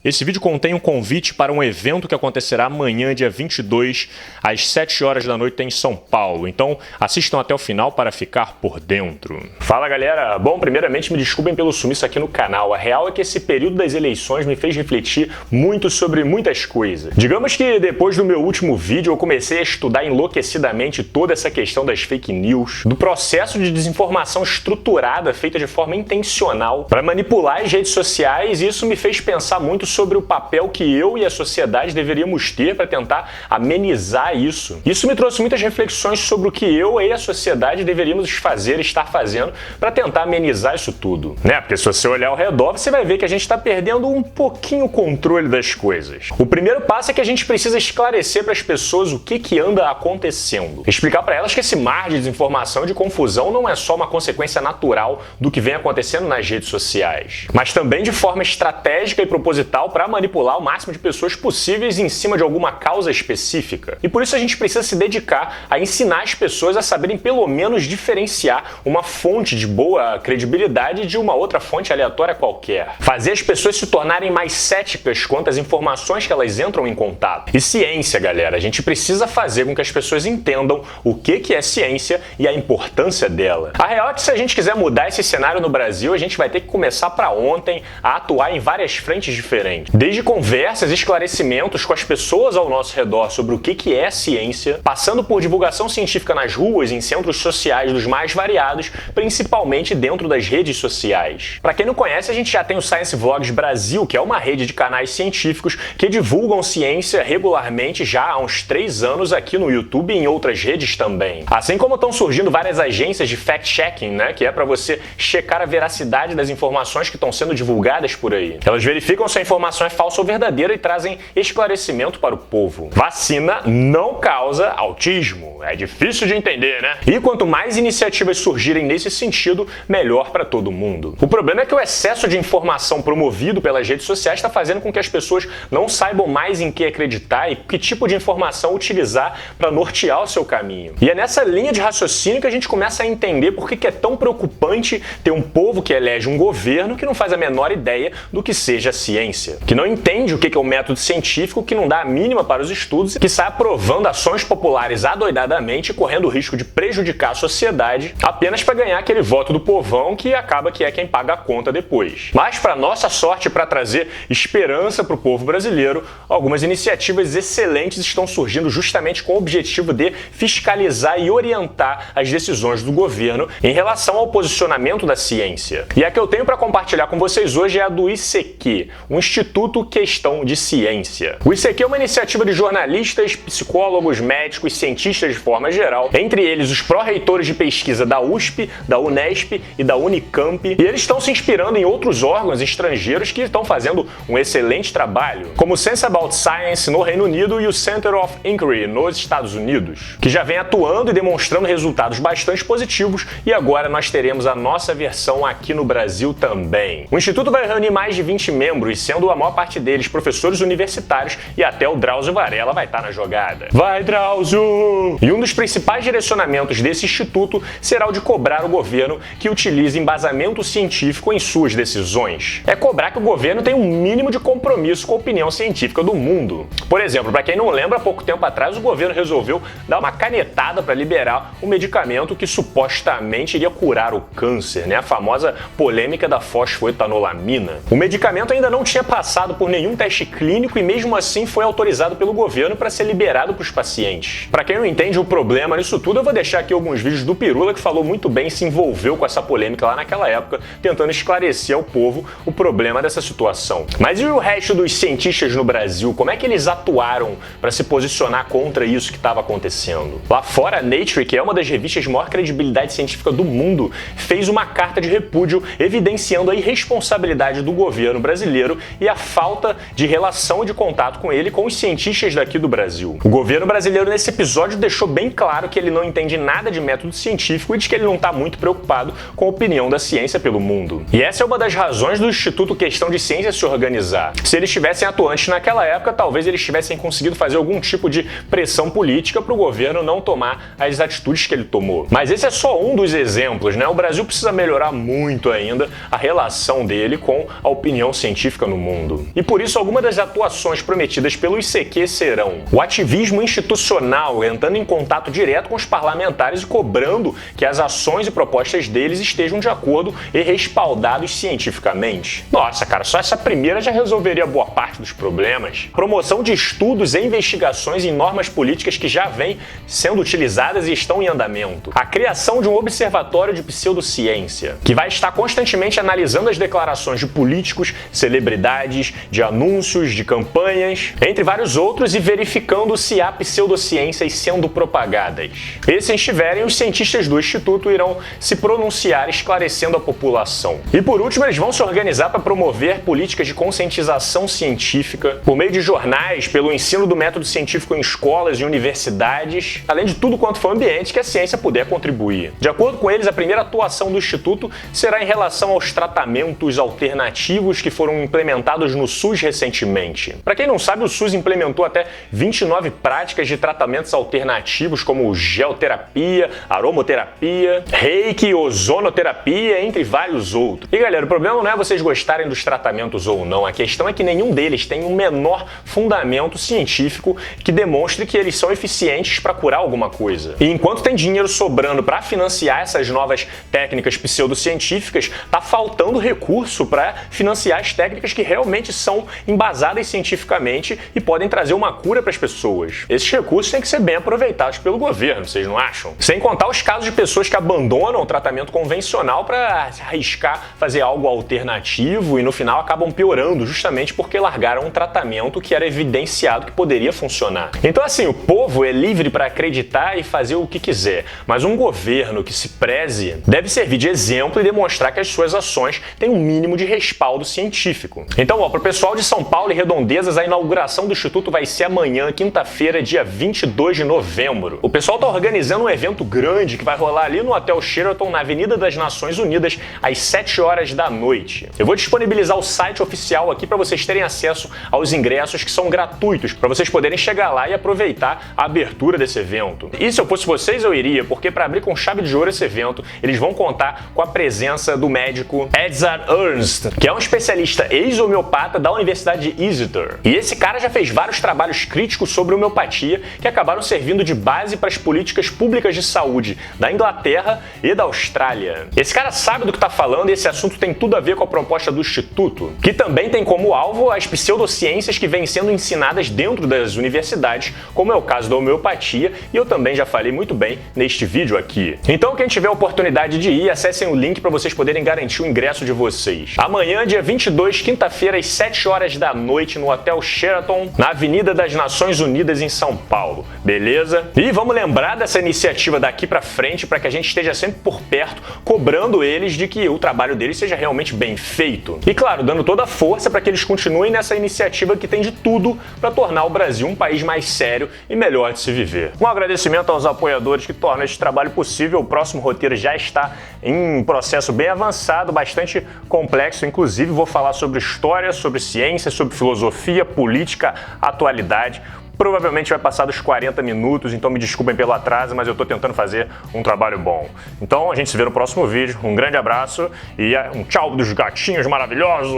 Esse vídeo contém um convite para um evento que acontecerá amanhã, dia 22, às 7 horas da noite em São Paulo. Então, assistam até o final para ficar por dentro. Fala, galera! Bom, primeiramente, me desculpem pelo sumiço aqui no canal. A real é que esse período das eleições me fez refletir muito sobre muitas coisas. Digamos que depois do meu último vídeo, eu comecei a estudar enlouquecidamente toda essa questão das fake news, do processo de desinformação estruturada feita de forma intencional para manipular as redes sociais, e isso me fez pensar muito sobre o papel que eu e a sociedade deveríamos ter para tentar amenizar isso. Isso me trouxe muitas reflexões sobre o que eu e a sociedade deveríamos estar fazendo para tentar amenizar isso tudo, né? Porque se você olhar ao redor, você vai ver que a gente está perdendo um pouquinho o controle das coisas. O primeiro passo é que a gente precisa esclarecer para as pessoas o que anda acontecendo. Explicar para elas que esse mar de desinformação e de confusão não é só uma consequência natural do que vem acontecendo nas redes sociais, mas também de forma estratégica e proposital para manipular o máximo de pessoas possíveis em cima de alguma causa específica. E por isso a gente precisa se dedicar a ensinar as pessoas a saberem pelo menos diferenciar uma fonte de boa credibilidade de uma outra fonte aleatória qualquer. Fazer as pessoas se tornarem mais céticas quanto às informações que elas entram em contato. E ciência, galera, a gente precisa fazer com que as pessoas entendam o que é ciência e a importância dela. A real é que se a gente quiser mudar esse cenário no Brasil, a gente vai ter que começar para ontem a atuar em várias frentes diferentes. Desde conversas e esclarecimentos com as pessoas ao nosso redor sobre o que é ciência, passando por divulgação científica nas ruas, em centros sociais dos mais variados, principalmente dentro das redes sociais. Para quem não conhece, a gente já tem o Science Vlogs Brasil, que é uma rede de canais científicos que divulgam ciência regularmente já há uns 3 anos aqui no YouTube e em outras redes também. Assim como estão surgindo várias agências de fact-checking, né, que é para você checar a veracidade das informações que estão sendo divulgadas por aí. Elas verificam se a informação é falsa ou verdadeira e trazem esclarecimento para o povo. Vacina não causa autismo. É difícil de entender, né? E quanto mais iniciativas surgirem nesse sentido, melhor para todo mundo. O problema é que o excesso de informação promovido pelas redes sociais está fazendo com que as pessoas não saibam mais em que acreditar e que tipo de informação utilizar para nortear o seu caminho. E é nessa linha de raciocínio que a gente começa a entender por que é tão preocupante ter um povo que elege um governo que não faz a menor ideia do que seja a ciência, que não entende o que é o método científico, que não dá a mínima para os estudos, que sai aprovando ações populares adoidadamente, correndo o risco de prejudicar a sociedade apenas para ganhar aquele voto do povão que acaba que é quem paga a conta depois. Mas, para nossa sorte, para trazer esperança para o povo brasileiro, algumas iniciativas excelentes estão surgindo justamente com o objetivo de fiscalizar e orientar as decisões do governo em relação ao posicionamento da ciência. E a que eu tenho para compartilhar com vocês hoje é a do ICQ, o Instituto Questão de Ciência. O ICQ é uma iniciativa de jornalistas, psicólogos, médicos, cientistas de forma geral, entre eles os pró-reitores de pesquisa da USP, da Unesp e da Unicamp, e eles estão se inspirando em outros órgãos estrangeiros que estão fazendo um excelente trabalho, como o Sense About Science no Reino Unido e o Center of Inquiry nos Estados Unidos, que já vem atuando e demonstrando resultados bastante positivos, e agora nós teremos a nossa versão aqui no Brasil também. O Instituto vai reunir mais de 20 membros, sendo a maior parte deles professores universitários, e até o Drauzio Varela vai estar na jogada. Vai, Drauzio! E um dos principais direcionamentos desse instituto será o de cobrar o governo que utilize embasamento científico em suas decisões. É cobrar que o governo tenha um mínimo de compromisso com a opinião científica do mundo. Por exemplo, para quem não lembra, há pouco tempo atrás o governo resolveu dar uma canetada para liberar um medicamento que supostamente iria curar o câncer, né? A famosa polêmica da fosfoetanolamina. O medicamento ainda não tinha passado por nenhum teste clínico e mesmo assim foi autorizado pelo governo para ser liberado para os pacientes. Para quem não entende o problema nisso tudo, eu vou deixar aqui alguns vídeos do Pirula que falou muito bem e se envolveu com essa polêmica lá naquela época, tentando esclarecer ao povo o problema dessa situação. Mas e o resto dos cientistas no Brasil? Como é que eles atuaram para se posicionar contra isso que estava acontecendo? Lá fora, a Nature, que é uma das revistas de maior credibilidade científica do mundo, fez uma carta de repúdio evidenciando a irresponsabilidade do governo brasileiro e a falta de relação e de contato com ele com os cientistas daqui do Brasil. O governo brasileiro nesse episódio deixou bem claro que ele não entende nada de método científico e de que ele não está muito preocupado com a opinião da ciência pelo mundo. E essa é uma das razões do Instituto Questão de Ciência se organizar. Se eles estivessem atuantes naquela época, talvez eles tivessem conseguido fazer algum tipo de pressão política para o governo não tomar as atitudes que ele tomou. Mas esse é só um dos exemplos, né? O Brasil precisa melhorar muito ainda a relação dele com a opinião científica no mundo. mundo. E por isso, algumas das atuações prometidas pelo ICQ serão o ativismo institucional, entrando em contato direto com os parlamentares e cobrando que as ações e propostas deles estejam de acordo e respaldados cientificamente. Nossa, cara, só essa primeira já resolveria boa parte dos problemas. Promoção de estudos e investigações em normas políticas que já vêm sendo utilizadas e estão em andamento. A criação de um observatório de pseudociência, que vai estar constantemente analisando as declarações de políticos, celebridades, de anúncios, de campanhas, entre vários outros, e verificando se há pseudociências sendo propagadas. E se estiverem, os cientistas do Instituto irão se pronunciar esclarecendo a população. E por último, eles vão se organizar para promover políticas de conscientização científica por meio de jornais, pelo ensino do método científico em escolas e universidades, além de tudo quanto for ambiente que a ciência puder contribuir. De acordo com eles, a primeira atuação do Instituto será em relação aos tratamentos alternativos que foram implementados no SUS recentemente. Para quem não sabe, o SUS implementou até 29 práticas de tratamentos alternativos, como geoterapia, aromoterapia, reiki, ozonoterapia, entre vários outros. E galera, o problema não é vocês gostarem dos tratamentos ou não, a questão é que nenhum deles tem um menor fundamento científico que demonstre que eles são eficientes para curar alguma coisa. E enquanto tem dinheiro sobrando para financiar essas novas técnicas pseudocientíficas, tá faltando recurso para financiar as técnicas que realmente são embasadas cientificamente e podem trazer uma cura para as pessoas. Esses recursos têm que ser bem aproveitados pelo governo, vocês não acham? Sem contar os casos de pessoas que abandonam o tratamento convencional para arriscar fazer algo alternativo e no final acabam piorando justamente porque largaram um tratamento que era evidenciado que poderia funcionar. Então assim, o povo é livre para acreditar e fazer o que quiser, mas um governo que se preze deve servir de exemplo e demonstrar que as suas ações têm um mínimo de respaldo científico. Então, para o pessoal de São Paulo e redondezas, a inauguração do Instituto vai ser amanhã, quinta-feira, dia 22 de novembro. O pessoal está organizando um evento grande que vai rolar ali no Hotel Sheraton, na Avenida das Nações Unidas, às 7 horas da noite. Eu vou disponibilizar o site oficial aqui para vocês terem acesso aos ingressos que são gratuitos, para vocês poderem chegar lá e aproveitar a abertura desse evento. E se eu fosse vocês, eu iria, porque para abrir com chave de ouro esse evento, eles vão contar com a presença do médico Edzard Ernst, que é um especialista ex-homeopata da Universidade de Exeter. E esse cara já fez vários trabalhos críticos sobre homeopatia que acabaram servindo de base para as políticas públicas de saúde da Inglaterra e da Austrália. Esse cara sabe do que está falando e esse assunto tem tudo a ver com a proposta do Instituto, que também tem como alvo as pseudociências que vêm sendo ensinadas dentro das universidades, como é o caso da homeopatia, e eu também já falei muito bem neste vídeo aqui. Então, quem tiver a oportunidade de ir, acessem o link para vocês poderem garantir o ingresso de vocês. Amanhã, dia 22, quinta-feira, às 7 horas da noite, no Hotel Sheraton, na Avenida das Nações Unidas, em São Paulo. Beleza? E vamos lembrar dessa iniciativa daqui para frente, para que a gente esteja sempre por perto, cobrando eles de que o trabalho deles seja realmente bem feito. E claro, dando toda a força para que eles continuem nessa iniciativa que tem de tudo para tornar o Brasil um país mais sério e melhor de se viver. Um agradecimento aos apoiadores que tornam este trabalho possível. O próximo roteiro já está em um processo bem avançado, bastante complexo. Inclusive, vou falar sobre história, sobre ciência, sobre filosofia, política, atualidade. Provavelmente vai passar dos 40 minutos, então me desculpem pelo atraso, mas eu estou tentando fazer um trabalho bom. Então a gente se vê no próximo vídeo. Um grande abraço e um tchau dos gatinhos maravilhosos!